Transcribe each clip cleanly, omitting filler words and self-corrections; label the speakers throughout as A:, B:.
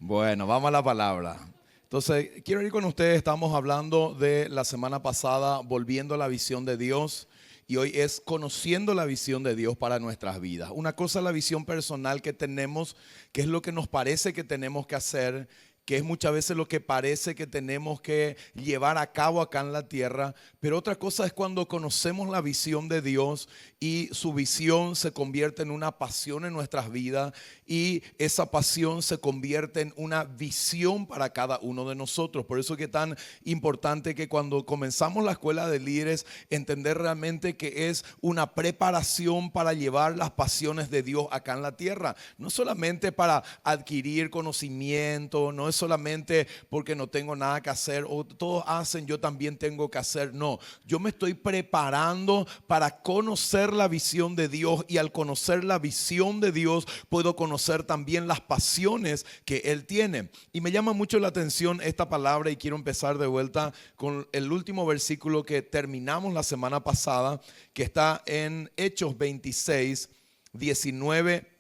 A: Bueno, vamos a la palabra. Entonces, quiero ir con ustedes. Estamos hablando de la semana pasada, volviendo a la visión de Dios. Y hoy es conociendo la visión de Dios para nuestras vidas. Una cosa es la visión personal que tenemos, que es lo que nos parece que tenemos que hacer, que es muchas veces lo que parece que tenemos que llevar a cabo acá en la tierra. Pero otra cosa es cuando conocemos la visión de Dios y su visión se convierte en una pasión en nuestras vidas y esa pasión se convierte en una visión para cada uno de nosotros. Por eso es que es tan importante que cuando comenzamos la escuela de líderes, entender realmente que es una preparación para llevar las pasiones de Dios acá en la tierra. No solamente para adquirir conocimiento, no es solamente porque no tengo nada que hacer o todos hacen, yo también tengo que hacer. No, yo me estoy preparando para conocer la visión de Dios y al conocer la visión de Dios puedo conocer también las pasiones que Él tiene. Y me llama mucho la atención esta palabra y quiero empezar de vuelta con el último versículo que terminamos la semana pasada, que está en Hechos 26, 19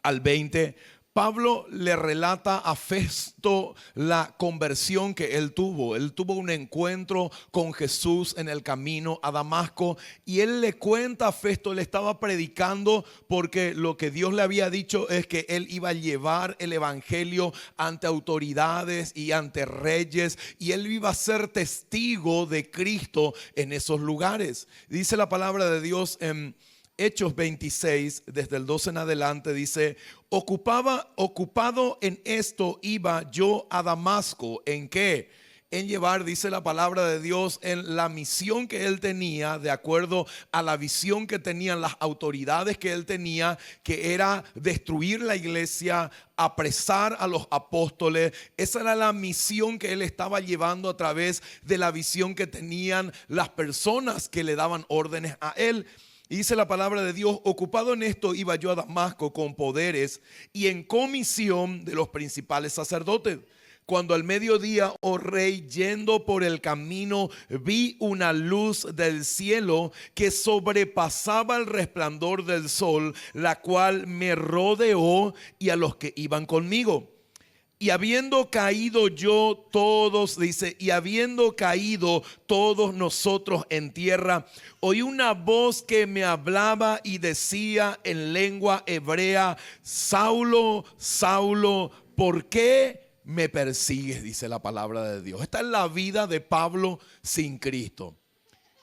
A: al 20. Pablo le relata a Festo la conversión que él tuvo. Él tuvo un encuentro con Jesús en el camino a Damasco y él le cuenta a Festo, él estaba predicando porque lo que Dios le había dicho es que él iba a llevar el evangelio ante autoridades y ante reyes y él iba a ser testigo de Cristo en esos lugares. Dice la palabra de Dios en Hechos 26, desde el 12 en adelante, dice: ocupado en esto iba yo a Damasco. ¿En qué? En llevar, dice la palabra de Dios, en la misión que él tenía, de acuerdo a la visión que tenían las autoridades que él tenía, que era destruir la iglesia, apresar a los apóstoles. Esa era la misión que él estaba llevando a través de la visión que tenían las personas que le daban órdenes a él. Y dice la palabra de Dios: ocupado en esto iba yo a Damasco con poderes y en comisión de los principales sacerdotes. Cuando al mediodía, oh rey, yendo por el camino, vi una luz del cielo que sobrepasaba el resplandor del sol, la cual me rodeó y a los que iban conmigo. Y habiendo caído yo todos, dice, y habiendo caído todos nosotros en tierra, oí una voz que me hablaba y decía en lengua hebrea: Saulo, Saulo, ¿por qué me persigues? Dice la palabra de Dios. Esta es la vida de Pablo sin Cristo.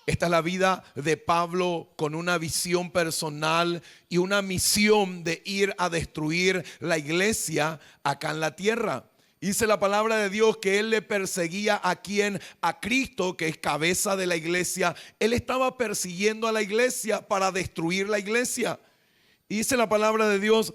A: Esta es la vida de Pablo con una visión personal y una misión de ir a destruir la iglesia acá en la tierra. Dice la palabra de Dios que él le perseguía a quien, a Cristo, que es cabeza de la iglesia. Él estaba persiguiendo a la iglesia para destruir la iglesia. Dice la palabra de Dios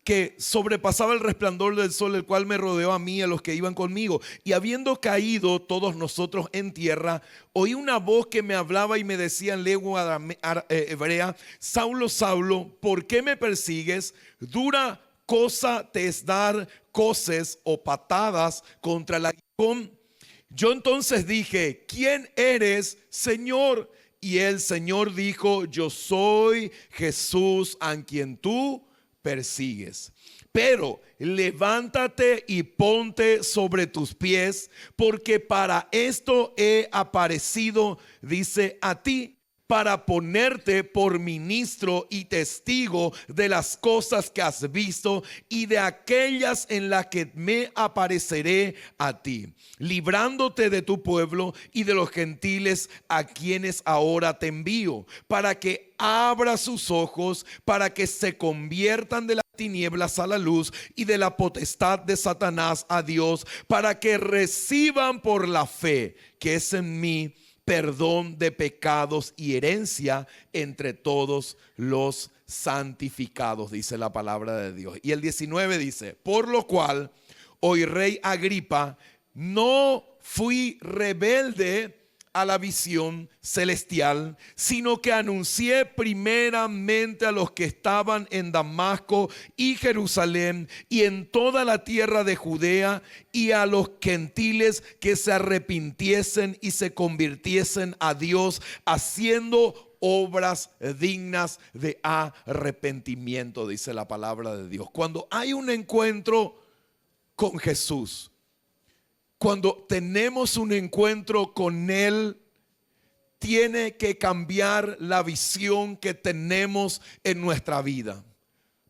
A: que sobrepasaba el resplandor del sol, el cual me rodeó a mí y a los que iban conmigo. Y habiendo caído todos nosotros en tierra, oí una voz que me hablaba y me decía en lengua hebrea: Saulo, Saulo, ¿por qué me persigues? Dura cosa te es dar coces o patadas contra el aguijón. Yo entonces dije: ¿quién eres, Señor? Y el Señor dijo: yo soy Jesús, a quien tú persigues. Pero levántate y ponte sobre tus pies, porque para esto he aparecido, dice, a ti, para ponerte por ministro y testigo de las cosas que has visto y de aquellas en las que me apareceré a ti, librándote de tu pueblo y de los gentiles a quienes ahora te envío, para que abra sus ojos, para que se conviertan de las tinieblas a la luz y de la potestad de Satanás a Dios, para que reciban por la fe que es en mí perdón de pecados y herencia entre todos los santificados, dice la palabra de Dios. Y el 19 dice: por lo cual, hoy rey Agripa, no fui rebelde a la visión celestial, sino que anuncié primeramente a los que estaban en Damasco y Jerusalén y en toda la tierra de Judea, y a los gentiles que se arrepintiesen y se convirtiesen a Dios, haciendo obras dignas de arrepentimiento, dice la palabra de Dios. Cuando hay un encuentro con Jesús, cuando tenemos un encuentro con Él, tiene que cambiar la visión que tenemos en nuestra vida.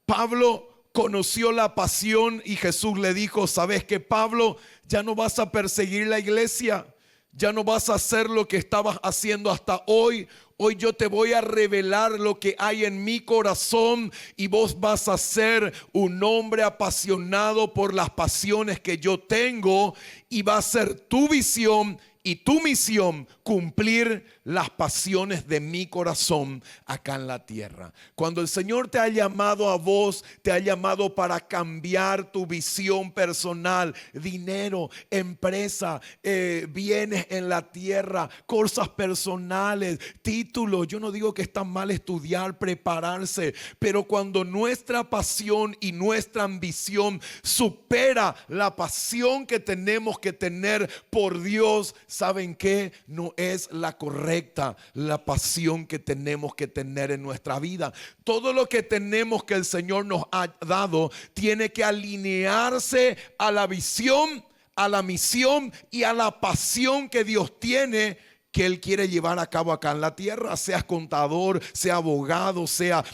A: Pablo conoció la pasión y Jesús le dijo: ¿sabes qué, Pablo? Ya no vas a perseguir la iglesia, ya no vas a hacer lo que estabas haciendo hasta hoy. Hoy yo te voy a revelar lo que hay en mi corazón y vos vas a ser un hombre apasionado por las pasiones que yo tengo, y va a ser tu visión y tu misión cumplir las pasiones de mi corazón acá en la tierra. Cuando el Señor te ha llamado a vos, te ha llamado para cambiar tu visión personal, dinero, empresa, bienes en la tierra, cosas personales, títulos. Yo no digo que está mal estudiar, prepararse, pero cuando nuestra pasión y nuestra ambición supera la pasión que tenemos que tener por Dios, ¿saben qué? No es la correcta, la pasión que tenemos que tener en nuestra vida. Todo lo que tenemos que el Señor nos ha dado tiene que alinearse a la visión, a la misión y a la pasión que Dios tiene, que Él quiere llevar a cabo acá en la tierra. Seas contador, sea abogado, sea,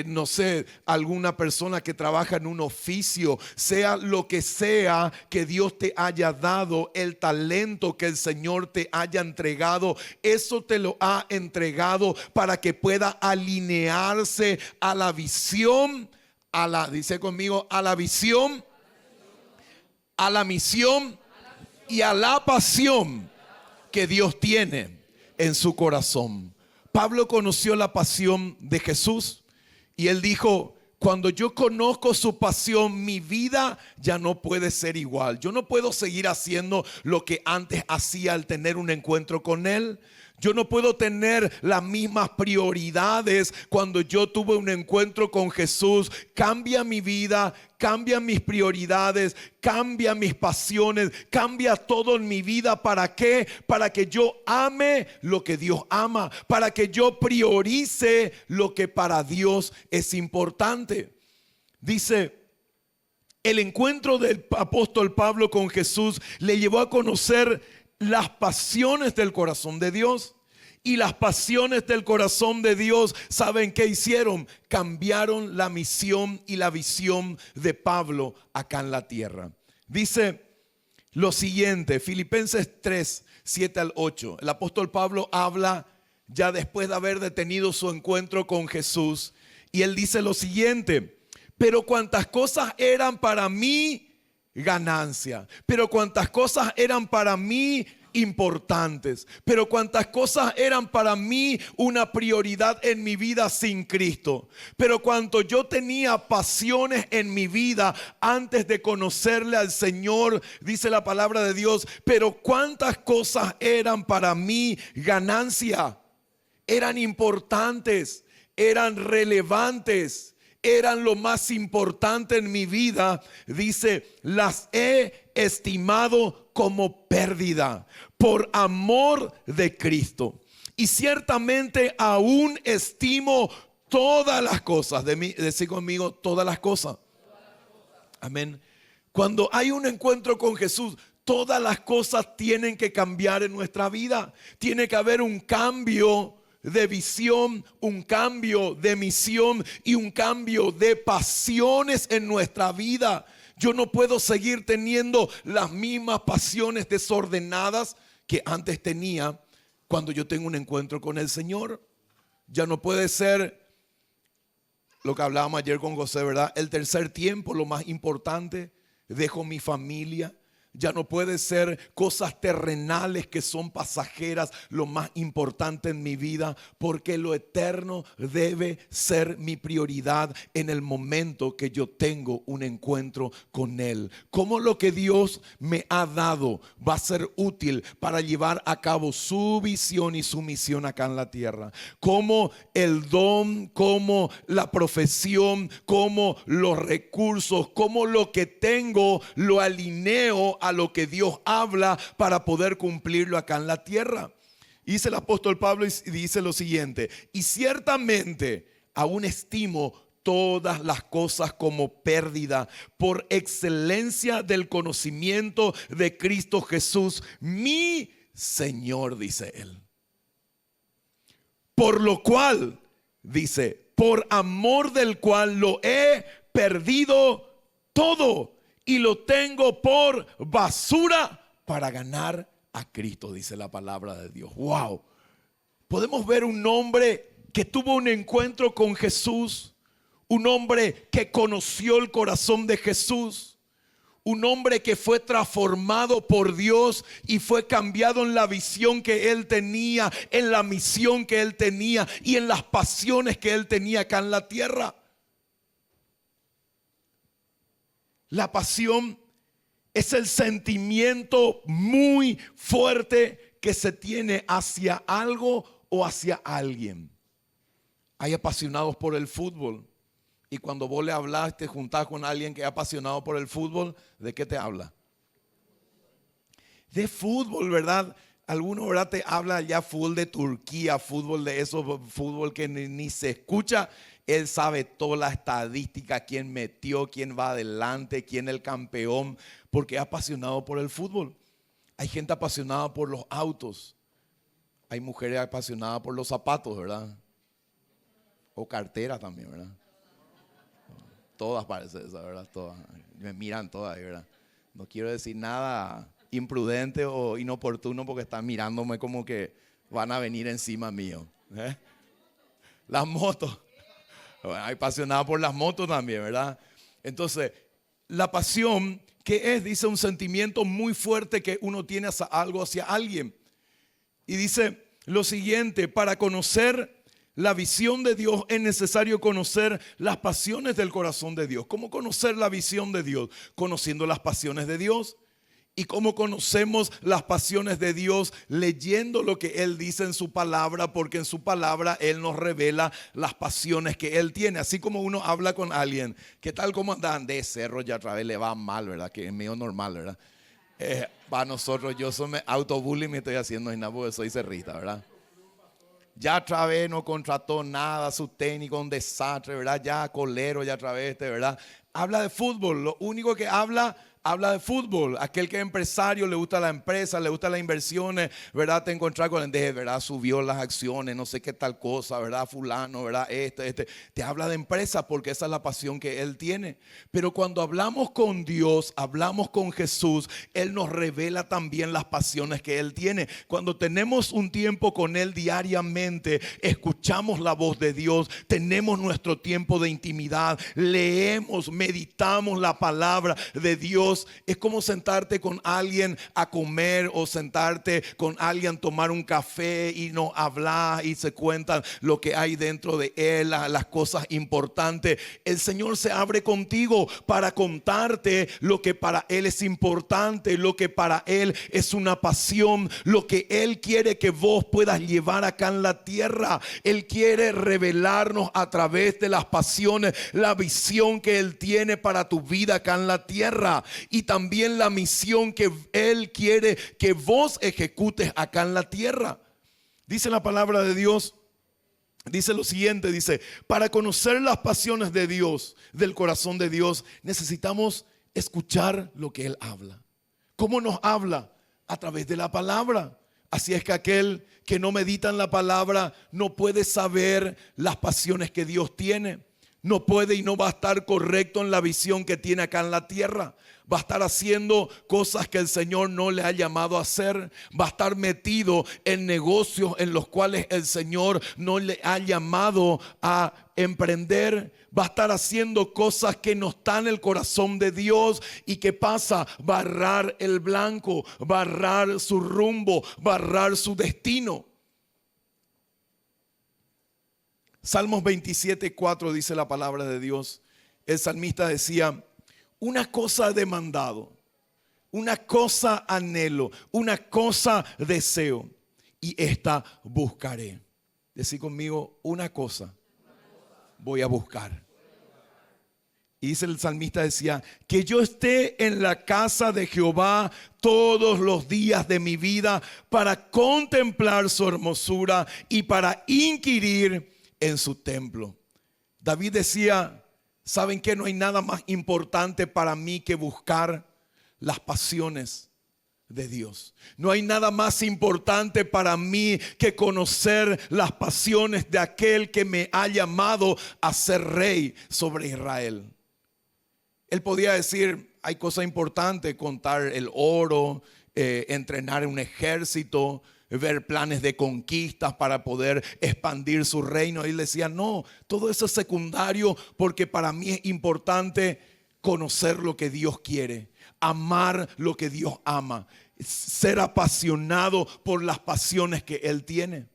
A: no sé, alguna persona que trabaja en un oficio, sea lo que sea que Dios te haya dado, el talento que el Señor te haya entregado, eso te lo ha entregado para que pueda alinearse a la visión, dice conmigo, a la visión, a la misión y a la pasión que Dios tiene en su corazón. Pablo conoció la pasión de Jesús y él dijo: cuando yo conozco su pasión, mi vida ya no puede ser igual. Yo no puedo seguir haciendo lo que antes hacía al tener un encuentro con Él. Yo no puedo tener las mismas prioridades cuando yo tuve un encuentro con Jesús. Cambia mi vida, cambia mis prioridades, cambia mis pasiones, cambia todo en mi vida. ¿Para qué? Para que yo ame lo que Dios ama, para que yo priorice lo que para Dios es importante. Dice: el encuentro del apóstol Pablo con Jesús le llevó a conocer las pasiones del corazón de Dios. Y las pasiones del corazón de Dios, ¿saben qué hicieron? Cambiaron la misión y la visión de Pablo acá en la tierra. Dice lo siguiente, Filipenses 3, 7 al 8. El apóstol Pablo habla ya después de haber detenido su encuentro con Jesús. Y él dice lo siguiente: pero cuantas cosas eran para mí ganancia, pero cuantas cosas eran para mí importantes, pero cuantas cosas eran para mí una prioridad en mi vida sin Cristo, pero cuanto yo tenía pasiones en mi vida antes de conocerle al Señor, dice la palabra de Dios, pero cuántas cosas eran para mí ganancia, eran importantes, eran relevantes, eran lo más importante en mi vida. Dice: las he estimado como pérdida por amor de Cristo. Y ciertamente aún estimo todas las cosas. Decir conmigo: todas las cosas. Amén. Cuando hay un encuentro con Jesús, todas las cosas tienen que cambiar en nuestra vida. Tiene que haber un cambio de visión, un cambio de misión y un cambio de pasiones en nuestra vida. Yo no puedo seguir teniendo las mismas pasiones desordenadas que antes tenía cuando yo tengo un encuentro con el Señor. Ya no puede ser lo que hablábamos ayer con José, ¿verdad? El tercer tiempo, lo más importante. Dejo mi familia. Ya no puede ser cosas terrenales que son pasajeras lo más importante en mi vida, porque lo eterno debe ser mi prioridad en el momento que yo tengo un encuentro con Él. Cómo lo que Dios me ha dado va a ser útil para llevar a cabo su visión y su misión acá en la tierra. Cómo el don, cómo la profesión, cómo los recursos, cómo lo que tengo lo alineo a lo que Dios habla para poder cumplirlo acá en la tierra. Y dice el apóstol Pablo y dice lo siguiente: y ciertamente aún estimo todas las cosas como pérdida por excelencia del conocimiento de Cristo Jesús, mi Señor, dice él. Por lo cual, dice, por amor del cual lo he perdido todo y lo tengo por basura para ganar a Cristo, dice la palabra de Dios. Wow. Podemos ver un hombre que tuvo un encuentro con Jesús, un hombre que conoció el corazón de Jesús, un hombre que fue transformado por Dios y fue cambiado en la visión que él tenía, en la misión que él tenía y en las pasiones que él tenía acá en la tierra. La pasión es el sentimiento muy fuerte que se tiene hacia algo o hacia alguien. Hay apasionados por el fútbol. Y cuando vos le hablas, te juntás con alguien que es apasionado por el fútbol, ¿de qué te habla? De fútbol, ¿verdad? Algunos, ¿verdad? Te habla ya fútbol de Turquía, fútbol de eso, fútbol que ni se escucha. Él sabe toda la estadística, quién metió, quién va adelante, quién es el campeón, porque es apasionado por el fútbol. Hay gente apasionada por los autos. Hay mujeres apasionadas por los zapatos, ¿verdad? O cartera también, ¿verdad? Todas parecen esas, ¿verdad? Todas. Me miran todas, ¿verdad? No quiero decir nada imprudente o inoportuno porque están mirándome como que van a venir encima mío. Las motos. Bueno, hay apasionada por las motos también, ¿verdad? Entonces, la pasión, ¿qué es? Dice un sentimiento muy fuerte que uno tiene hacia algo, hacia alguien. Y dice lo siguiente: para conocer la visión de Dios es necesario conocer las pasiones del corazón de Dios. ¿Cómo conocer la visión de Dios? Conociendo las pasiones de Dios. ¿Y cómo conocemos las pasiones de Dios? Leyendo lo que Él dice en su palabra, porque en su palabra Él nos revela las pasiones que Él tiene. Así como uno habla con alguien, ¿qué tal? ¿Cómo andan? De cerro ya otra vez le va mal, ¿verdad? Que es medio normal, ¿verdad? Para nosotros, yo soy autobullying, me estoy haciendo en nada porque soy cerrista, ¿verdad? Ya otra vez no contrató nada, su técnico un desastre, ¿verdad? Ya colero, ya otra vez, ¿verdad? Habla de fútbol, lo único que habla de fútbol. Aquel que es empresario, le gusta la empresa, le gustan las inversiones, ¿verdad? Te encontrás con el de, ¿verdad? Subió las acciones, no sé qué tal cosa, ¿verdad? Fulano, ¿verdad? Te habla de empresa porque esa es la pasión que él tiene. Pero cuando hablamos con Dios, hablamos con Jesús, Él nos revela también las pasiones que Él tiene. Cuando tenemos un tiempo con Él diariamente, escuchamos la voz de Dios, tenemos nuestro tiempo de intimidad, leemos, meditamos la palabra de Dios. Es como sentarte con alguien a comer o sentarte con alguien a tomar un café y no hablar y se cuentan lo que hay dentro de él, las cosas importantes. El Señor se abre contigo para contarte lo que para Él es importante, lo que para Él es una pasión, lo que Él quiere que vos puedas llevar acá en la tierra. Él quiere revelarnos a través de las pasiones la visión que Él tiene para tu vida acá en la tierra. Y también la misión que Él quiere que vos ejecutes acá en la tierra. Dice la palabra de Dios, dice lo siguiente, dice: para conocer las pasiones de Dios, del corazón de Dios, necesitamos escuchar lo que Él habla. ¿Cómo nos habla? A través de la palabra. Así es que aquel que no medita en la palabra no puede saber las pasiones que Dios tiene. No puede y no va a estar correcto en la visión que tiene acá en la tierra. Va a estar haciendo cosas que el Señor no le ha llamado a hacer. Va a estar metido en negocios en los cuales el Señor no le ha llamado a emprender. Va a estar haciendo cosas que no están en el corazón de Dios. ¿Y qué pasa? Va a errar el blanco, va a errar su rumbo, va a errar su destino. Salmos 27:4 dice la palabra de Dios. El salmista decía: una cosa he demandado, una cosa anhelo, una cosa deseo, y esta buscaré. Decí conmigo: una cosa voy a buscar. Y dice el salmista, decía: que yo esté en la casa de Jehová todos los días de mi vida, para contemplar su hermosura y para inquirir en su templo. David decía, ¿saben qué? No hay nada más importante para mí que buscar las pasiones de Dios. No hay nada más importante para mí que conocer las pasiones de aquel que me ha llamado a ser rey sobre Israel. Él podía decir, hay cosas importantes, contar el oro, entrenar un ejército, ver planes de conquistas para poder expandir su reino. Y él decía, no, todo eso es secundario, porque para mí es importante conocer lo que Dios quiere, amar lo que Dios ama, ser apasionado por las pasiones que Él tiene.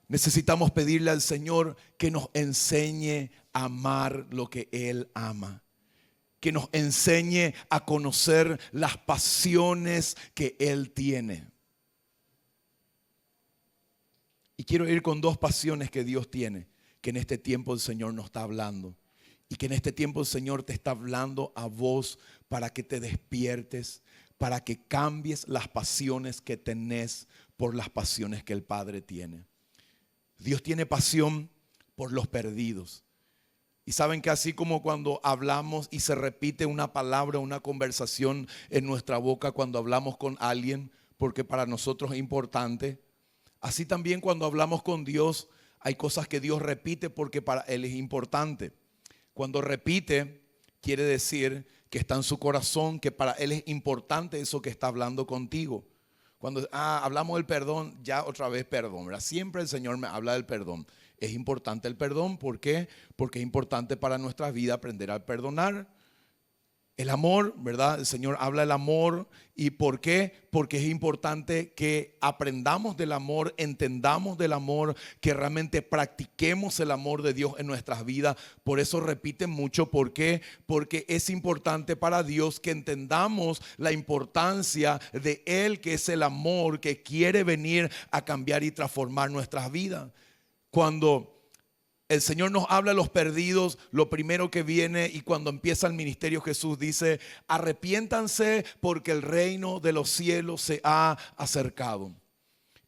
A: Necesitamos pedirle al Señor que nos enseñe a amar lo que Él ama, que nos enseñe a conocer las pasiones que Él tiene. Y quiero ir con dos pasiones que Dios tiene, que en este tiempo el Señor nos está hablando. Y que en este tiempo el Señor te está hablando a vos para que te despiertes, para que cambies las pasiones que tenés por las pasiones que el Padre tiene. Dios tiene pasión por los perdidos. Y saben que así como cuando hablamos y se repite una palabra, una conversación en nuestra boca cuando hablamos con alguien, porque para nosotros es importante, así también cuando hablamos con Dios hay cosas que Dios repite porque para Él es importante. Cuando repite, quiere decir que está en su corazón, que para Él es importante eso que está hablando contigo. Cuando hablamos del perdón, ya otra vez perdón, ¿verdad? Siempre el Señor me habla del perdón. Es importante el perdón, ¿por qué? Porque es importante para nuestra vida aprender a perdonar. El amor, ¿verdad? El Señor habla del amor. ¿Y por qué? Porque es importante que aprendamos del amor, entendamos del amor, que realmente practiquemos el amor de Dios en nuestras vidas. Por eso repite mucho. ¿Por qué? Porque es importante para Dios que entendamos la importancia de Él, que es el amor, que quiere venir a cambiar y transformar nuestras vidas. Cuando el Señor nos habla de los perdidos, lo primero que viene, y cuando empieza el ministerio, Jesús dice, arrepiéntanse porque el reino de los cielos se ha acercado.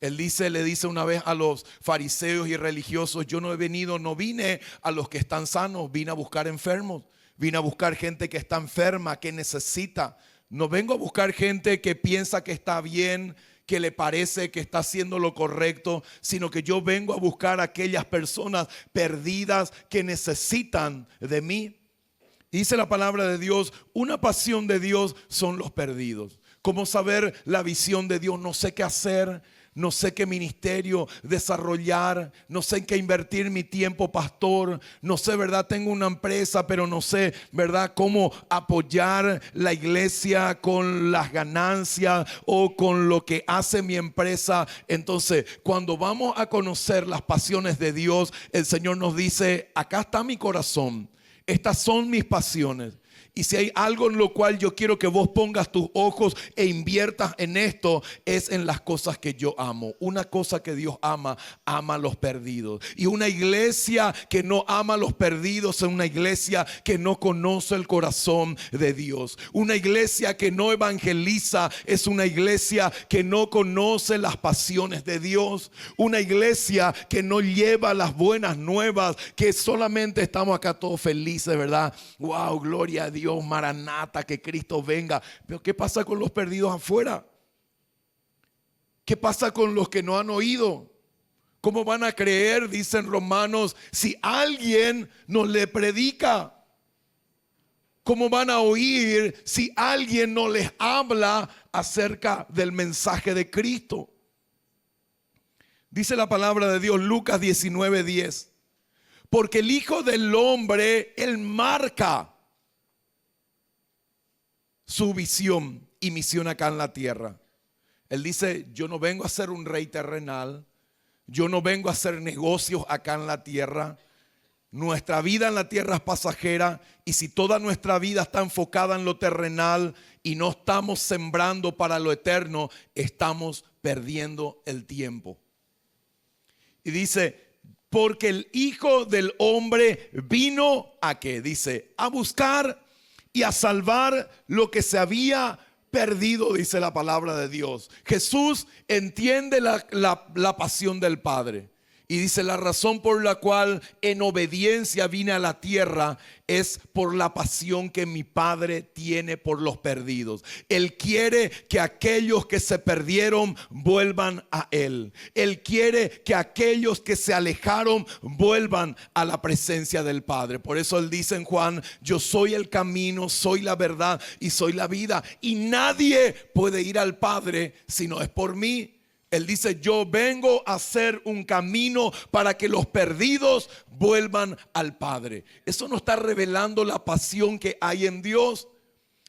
A: Él le dice una vez a los fariseos y religiosos, yo no vine a los que están sanos, vine a buscar enfermos, vine a buscar gente que está enferma, que necesita. No vengo a buscar gente que piensa que está bien, que le parece que está haciendo lo correcto, sino que yo vengo a buscar a aquellas personas perdidas que necesitan de mí. Dice la palabra de Dios, una pasión de Dios son los perdidos. ¿Cómo saber la visión de Dios? No sé qué hacer, no sé qué ministerio desarrollar, no sé en qué invertir mi tiempo, pastor. No sé, ¿verdad? Tengo una empresa, pero no sé, ¿verdad? Cómo apoyar la iglesia con las ganancias o con lo que hace mi empresa. Entonces, cuando vamos a conocer las pasiones de Dios, el Señor nos dice, acá está mi corazón, estas son mis pasiones. Y si hay algo en lo cual yo quiero que vos pongas tus ojos e inviertas en esto, es en las cosas que yo amo. Una cosa que Dios ama, ama a los perdidos. Y una iglesia que no ama a los perdidos es una iglesia que no conoce el corazón de Dios. Una iglesia que no evangeliza es una iglesia que no conoce las pasiones de Dios. Una iglesia que no lleva las buenas nuevas, que solamente estamos acá todos felices, ¿verdad? Wow, gloria a Dios. Maranata, que Cristo venga. Pero ¿qué pasa con los perdidos afuera? ¿Qué pasa con los que no han oído? ¿Cómo van a creer, dicen Romanos, si alguien no le predica? ¿Cómo van a oír si alguien no les habla acerca del mensaje de Cristo? Dice la palabra de Dios, Lucas 19:10. Porque el Hijo del Hombre, Él marca su visión y misión acá en la tierra. Él dice, yo no vengo a ser un rey terrenal, yo no vengo a hacer negocios acá en la tierra. Nuestra vida en la tierra es pasajera, y si toda nuestra vida está enfocada en lo terrenal y no estamos sembrando para lo eterno, estamos perdiendo el tiempo. Y dice, porque el Hijo del Hombre vino ¿a qué? Dice, a buscar y a salvar lo que se había perdido, dice la palabra de Dios. Jesús entiende la pasión del Padre. Y dice, la razón por la cual en obediencia vine a la tierra es por la pasión que mi Padre tiene por los perdidos. Él quiere que aquellos que se perdieron vuelvan a Él. Él quiere que aquellos que se alejaron vuelvan a la presencia del Padre. Por eso Él dice en Juan, yo soy el camino, soy la verdad y soy la vida. Y nadie puede ir al Padre si no es por mí. Él dice, yo vengo a hacer un camino para que los perdidos vuelvan al Padre. Eso nos está revelando la pasión que hay en Dios.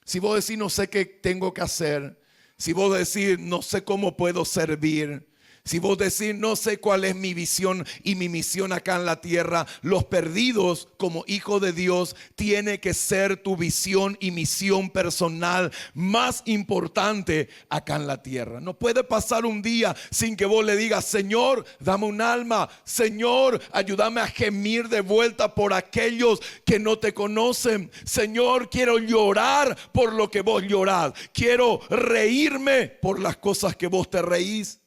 A: Si vos decís, no sé qué tengo que hacer. Si vos decís, no sé cómo puedo servir. Si vos decís, no sé cuál es mi visión y mi misión acá en la tierra, los perdidos como hijo de Dios tiene que ser tu visión y misión personal más importante acá en la tierra. No puede pasar un día sin que vos le digas, Señor, dame un alma. Señor, ayúdame a gemir de vuelta por aquellos que no te conocen. Señor, quiero llorar por lo que vos llorás. Quiero reírme por las cosas que vos te reís.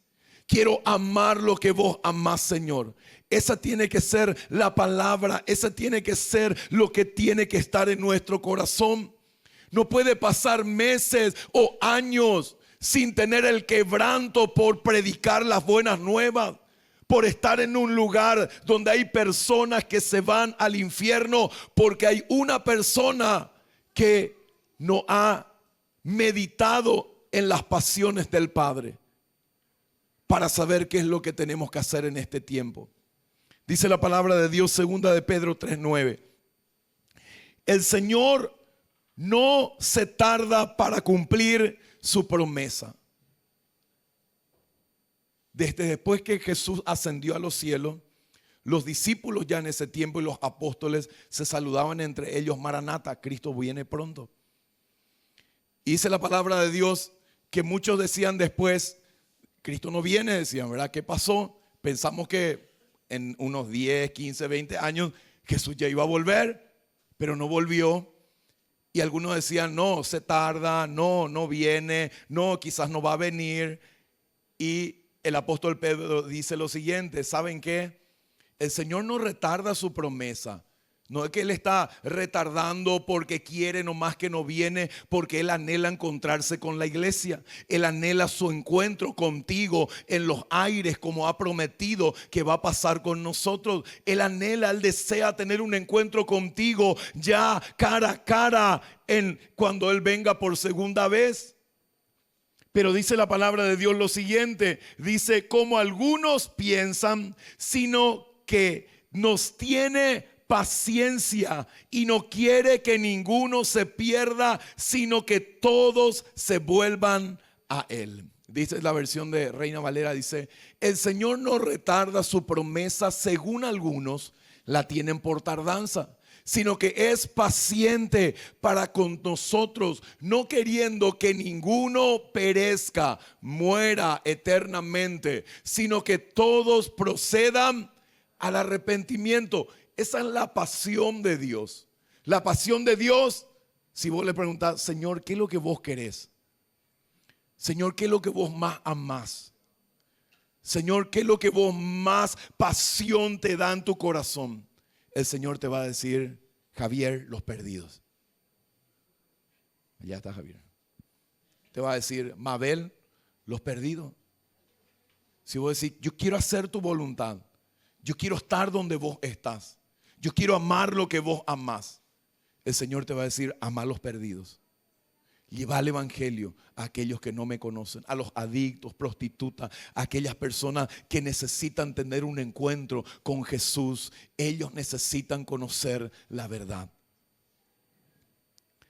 A: Quiero amar lo que vos amás, Señor. Esa tiene que ser la palabra. Esa tiene que ser lo que tiene que estar en nuestro corazón. No puede pasar meses o años sin tener el quebranto por predicar las buenas nuevas. Por estar en un lugar donde hay personas que se van al infierno porque hay una persona que no ha meditado en las pasiones del Padre. Para saber qué es lo que tenemos que hacer en este tiempo. Dice la palabra de Dios, segunda de Pedro 3:9. El Señor no se tarda para cumplir su promesa. Desde después que Jesús ascendió a los cielos, los discípulos ya en ese tiempo y los apóstoles se saludaban entre ellos, Maranata, Cristo viene pronto. Y dice la palabra de Dios que muchos decían después, Cristo no viene, decían, ¿verdad? ¿Qué pasó? Pensamos que en unos 10, 15, 20 años Jesús ya iba a volver, pero no volvió. Y algunos decían, no, se tarda, no viene, no, quizás no va a venir. Y el apóstol Pedro dice lo siguiente, ¿saben qué? El Señor no retarda su promesa. No es que Él está retardando porque quiere nomás que no viene, porque Él anhela encontrarse con la iglesia. Él anhela su encuentro contigo en los aires como ha prometido que va a pasar con nosotros. Él anhela, Él desea tener un encuentro contigo ya cara a cara cuando Él venga por segunda vez. Pero dice la palabra de Dios lo siguiente, dice como algunos piensan, sino que nos tiene paciencia y no quiere que ninguno se pierda, sino que todos se vuelvan a Él. Dice la versión de Reina Valera, dice, el Señor no retarda su promesa según algunos la tienen por tardanza, sino que es paciente para con nosotros, no queriendo que ninguno perezca, muera eternamente, sino que todos procedan al arrepentimiento. Esa es la pasión de Dios. La pasión de Dios, si vos le preguntás, Señor, ¿qué es lo que vos querés? Señor, ¿qué es lo que vos más amás? Señor, ¿qué es lo que vos más pasión te da en tu corazón? El Señor te va a decir, Javier, los perdidos. Allá está Javier. Te va a decir, Mabel, los perdidos. Si vos decís, yo quiero hacer tu voluntad. Yo quiero estar donde vos estás. Yo quiero amar lo que vos amás. El Señor te va a decir, ama a los perdidos. Lleva el evangelio a aquellos que no me conocen, a los adictos, prostitutas, a aquellas personas que necesitan tener un encuentro con Jesús. Ellos necesitan conocer la verdad.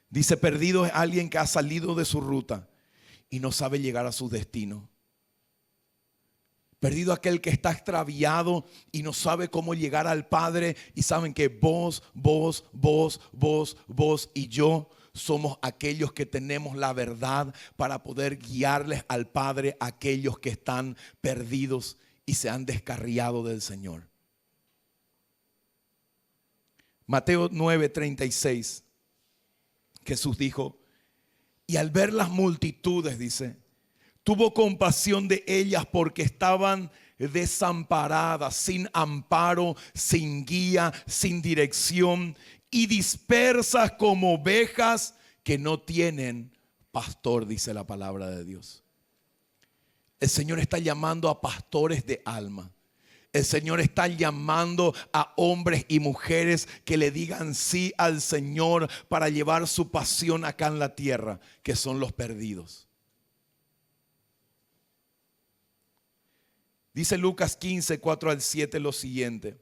A: Dice, perdido es alguien que ha salido de su ruta y no sabe llegar a su destino. Perdido aquel que está extraviado y no sabe cómo llegar al Padre. Y saben que vos y yo somos aquellos que tenemos la verdad para poder guiarles al Padre a aquellos que están perdidos y se han descarriado del Señor. Mateo 9:36, Jesús dijo, y al ver las multitudes, dice, tuvo compasión de ellas porque estaban desamparadas, sin amparo, sin guía, sin dirección y dispersas como ovejas que no tienen pastor, dice la palabra de Dios. El Señor está llamando a pastores de alma. El Señor está llamando a hombres y mujeres que le digan sí al Señor para llevar su pasión acá en la tierra, que son los perdidos. Dice Lucas 15, 4 al 7 lo siguiente.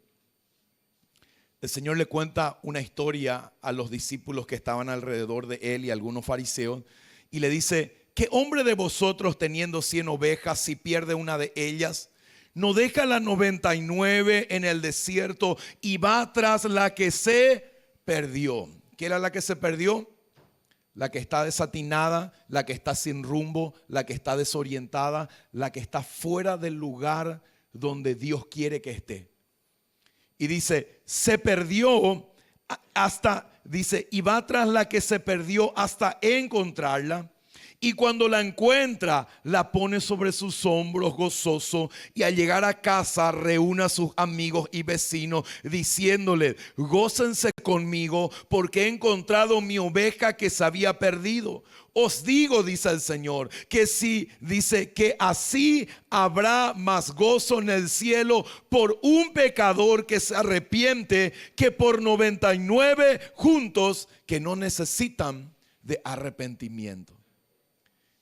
A: El Señor le cuenta una historia a los discípulos que estaban alrededor de él y a algunos fariseos y le dice: ¿qué hombre de vosotros teniendo 100 ovejas, si pierde una de ellas, no deja las 99 en el desierto y va tras la que se perdió? ¿Qué era la que se perdió? La que está desatinada, la que está sin rumbo, la que está desorientada, la que está fuera del lugar donde Dios quiere que esté. Y dice, se perdió hasta, dice, y va tras la que se perdió hasta encontrarla. Y cuando la encuentra, la pone sobre sus hombros gozoso, y al llegar a casa reúne a sus amigos y vecinos diciéndole: gócense conmigo porque he encontrado mi oveja que se había perdido. Os digo, dice el Señor, que si, dice, que así habrá más gozo en el cielo por un pecador que se arrepiente que por 99 juntos que no necesitan de arrepentimiento.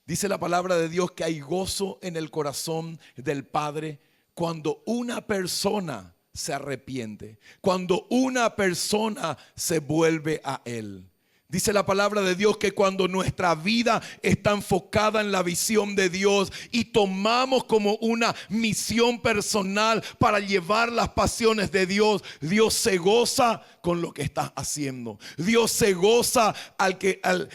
A: Dice la palabra de Dios que hay gozo en el corazón del Padre cuando una persona se arrepiente, cuando una persona se vuelve a Él. Dice la palabra de Dios que cuando nuestra vida está enfocada en la visión de Dios y tomamos como una misión personal para llevar las pasiones de Dios, Dios se goza con lo que estás haciendo. Dios se goza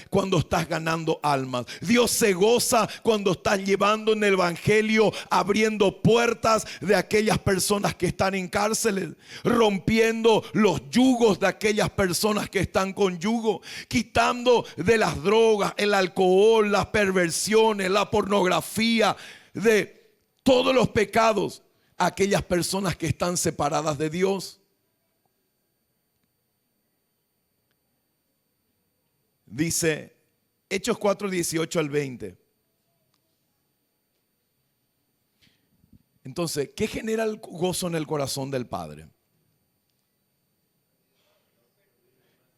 A: cuando estás ganando almas. Dios se goza cuando estás llevando en el evangelio, abriendo puertas de aquellas personas que están en cárceles, rompiendo los yugos de aquellas personas que están con yugo, quitando de las drogas, el alcohol, las perversiones, la pornografía, de todos los pecados a aquellas personas que están separadas de Dios. Dice Hechos 4, 18 al 20. Entonces, ¿qué genera el gozo en el corazón del Padre?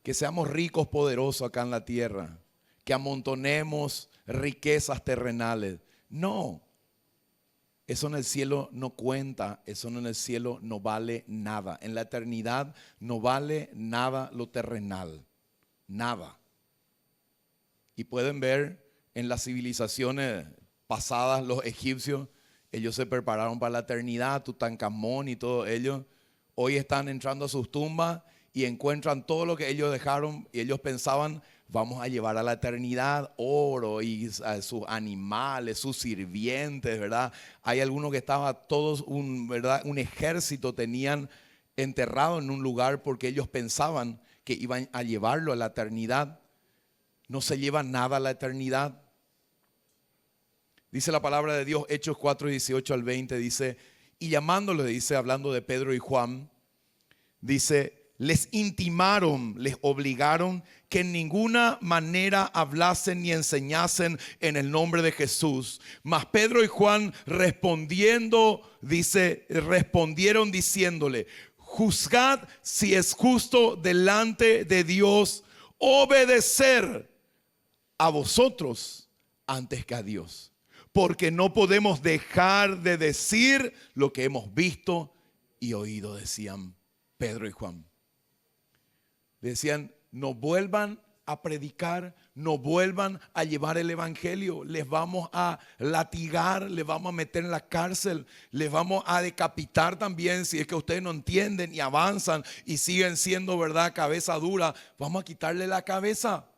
A: Que seamos ricos, poderosos acá en la tierra, que amontonemos riquezas terrenales. No, eso en el cielo no cuenta, eso en el cielo no vale nada. En la eternidad no vale nada lo terrenal, nada. Y pueden ver en las civilizaciones pasadas, los egipcios, ellos se prepararon para la eternidad, Tutankamón y todos ellos. Hoy están entrando a sus tumbas y encuentran todo lo que ellos dejaron y ellos pensaban: vamos a llevar a la eternidad oro y a sus animales, sus sirvientes, ¿verdad? Hay algunos que estaban todos, ¿verdad? Un ejército tenían enterrado en un lugar porque ellos pensaban que iban a llevarlo a la eternidad. No se lleva nada a la eternidad. Dice la palabra de Dios, Hechos 4, 18 al 20, dice, y llamándole, dice, hablando de Pedro y Juan, dice, les intimaron, les obligaron que en ninguna manera hablasen ni enseñasen en el nombre de Jesús. Mas Pedro y Juan respondiendo, dice, respondieron diciéndole: juzgad si es justo delante de Dios obedecer a vosotros antes que a Dios, porque no podemos dejar de decir lo que hemos visto y oído, decían Pedro y Juan. Decían: no vuelvan a predicar, no vuelvan a llevar el evangelio, les vamos a latigar, les vamos a meter en la cárcel, les vamos a decapitar también si es que ustedes no entienden y avanzan y siguen siendo, verdad, cabeza dura, vamos a quitarle la cabeza.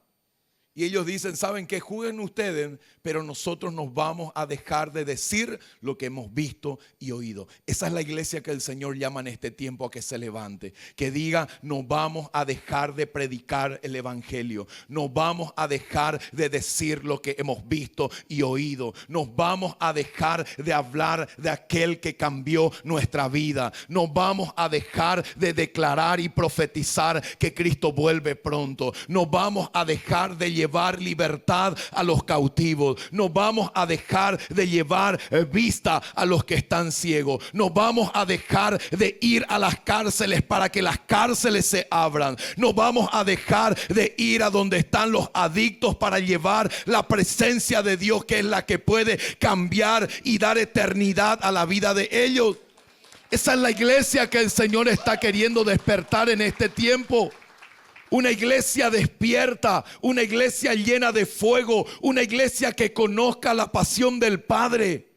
A: Y ellos dicen, saben que juzguen ustedes, pero nosotros nos vamos a dejar de decir lo que hemos visto y oído. Esa es la iglesia que el Señor llama en este tiempo a que se levante. Que diga, no vamos a dejar de predicar el evangelio. No vamos a dejar de decir lo que hemos visto y oído. Nos vamos a dejar de hablar de aquel que cambió nuestra vida. No vamos a dejar de declarar y profetizar que Cristo vuelve pronto. No vamos a dejar de llevar libertad a los cautivos. No vamos a dejar de llevar vista a los que están ciegos. No vamos a dejar de ir a las cárceles para que las cárceles se abran. No vamos a dejar de ir a donde están los adictos para llevar la presencia de Dios, que es la que puede cambiar y dar eternidad a la vida de ellos. Esa es la iglesia que el Señor está queriendo despertar en este tiempo. Una iglesia despierta, una iglesia llena de fuego, una iglesia que conozca la pasión del Padre.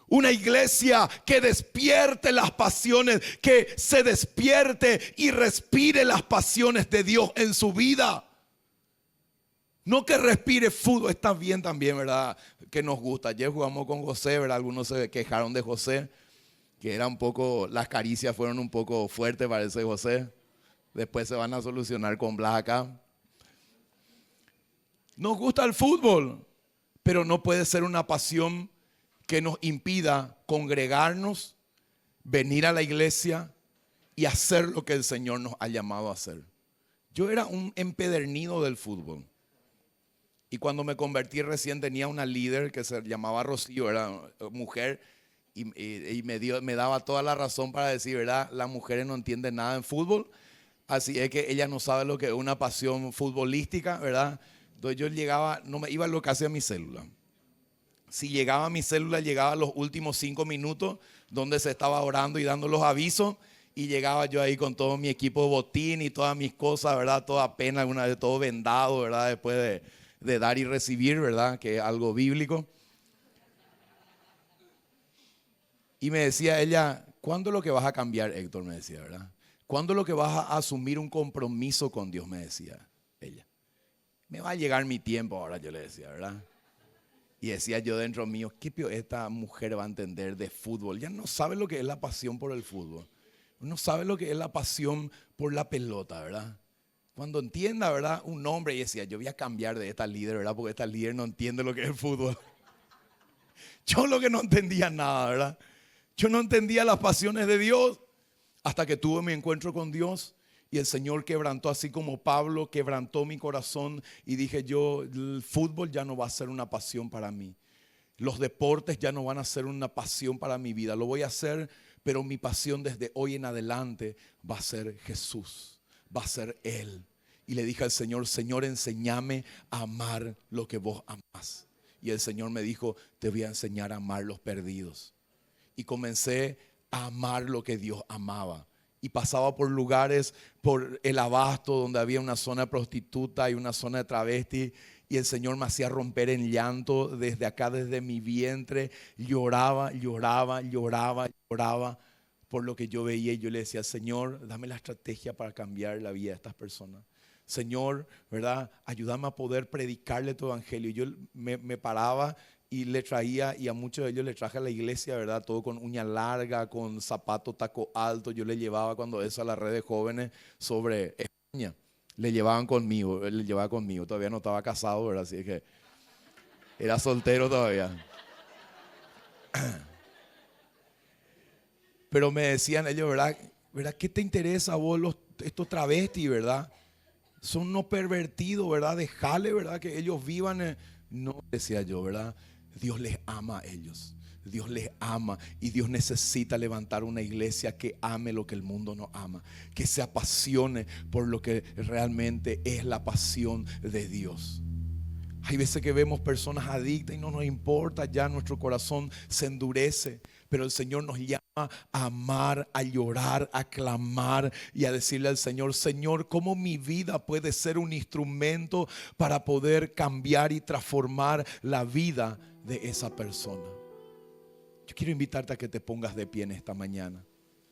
A: Una iglesia que despierte las pasiones, que se despierte y respire las pasiones de Dios en su vida. No que respire fútbol, está bien también, ¿verdad? Que nos gusta. Ayer jugamos con José, ¿verdad? Algunos se quejaron de José, que era un poco, las caricias fueron un poco fuertes, parece José. Después se van a solucionar con Blas acá. Nos gusta el fútbol, pero no puede ser una pasión que nos impida congregarnos, venir a la iglesia y hacer lo que el Señor nos ha llamado a hacer. Yo era un empedernido del fútbol. Y cuando me convertí recién tenía una líder que se llamaba Rocío, era mujer, y me daba toda la razón para decir, ¿verdad? Las mujeres no entienden nada en fútbol. Así es que ella no sabe lo que es una pasión futbolística, ¿verdad? Entonces yo llegaba, no me iba lo que hacía mi célula. Si llegaba a mi célula, llegaba a los últimos 5 minutos donde se estaba orando y dando los avisos. Y llegaba yo ahí con todo mi equipo de botín y todas mis cosas, ¿verdad? Toda pena, alguna vez todo vendado, ¿verdad? Después de dar y recibir, ¿verdad? Que es algo bíblico. Y me decía ella, ¿cuándo es lo que vas a cambiar, Héctor? Me decía, ¿verdad? ¿Cuándo es lo que vas a asumir un compromiso con Dios? Me decía ella. Me va a llegar mi tiempo ahora, yo le decía, ¿verdad? Y decía yo dentro mío, ¿qué esta mujer va a entender de fútbol? Ya no sabe lo que es la pasión por el fútbol. No sabe lo que es la pasión por la pelota, ¿verdad? Cuando entienda, ¿verdad? Un hombre, y decía, yo voy a cambiar de esta líder, ¿verdad? Porque esta líder no entiende lo que es el fútbol. Yo lo que no entendía nada, ¿verdad? Yo no entendía las pasiones de Dios. Hasta que tuve mi encuentro con Dios y el Señor quebrantó, así como Pablo quebrantó mi corazón, y dije yo, el fútbol ya no va a ser una pasión para mí. Los deportes ya no van a ser una pasión para mi vida. Lo voy a hacer, pero mi pasión desde hoy en adelante va a ser Jesús, va a ser Él. Y le dije al Señor, Señor, enséñame a amar lo que vos amás. Y el Señor me dijo, te voy a enseñar a amar los perdidos. Y comencé a amar lo que Dios amaba. Y pasaba por lugares, por el Abasto, donde había una zona de prostituta y una zona de travesti. Y el Señor me hacía romper en llanto desde acá, desde mi vientre. Lloraba, lloraba, lloraba, lloraba por lo que yo veía. Y yo le decía, Señor, dame la estrategia para cambiar la vida de estas personas. Señor, ¿verdad? Ayúdame a poder predicarle tu evangelio. Y yo me paraba y le traía, y a muchos de ellos le traje a la iglesia, ¿verdad? Todo con uña larga, con zapato taco alto. Yo le llevaba cuando eso a las redes jóvenes sobre España. Le llevaba conmigo. Todavía no estaba casado, ¿verdad? Así que era soltero todavía. Pero me decían ellos, ¿verdad? ¿Qué te interesa a vos estos travestis, verdad? Son unos pervertidos, ¿verdad? Dejale, ¿verdad? Que ellos vivan. No, decía yo, ¿verdad? Dios les ama a ellos. Dios les ama y Dios necesita levantar una iglesia que ame lo que el mundo no ama, que se apasione por lo que realmente es la pasión de Dios. Hay veces que vemos personas adictas y no nos importa, ya nuestro corazón se endurece. Pero el Señor nos llama a amar, a llorar, a clamar y a decirle al Señor, Señor, ¿cómo mi vida puede ser un instrumento para poder cambiar y transformar la vida de esa persona? Yo quiero invitarte a que te pongas de pie en esta mañana.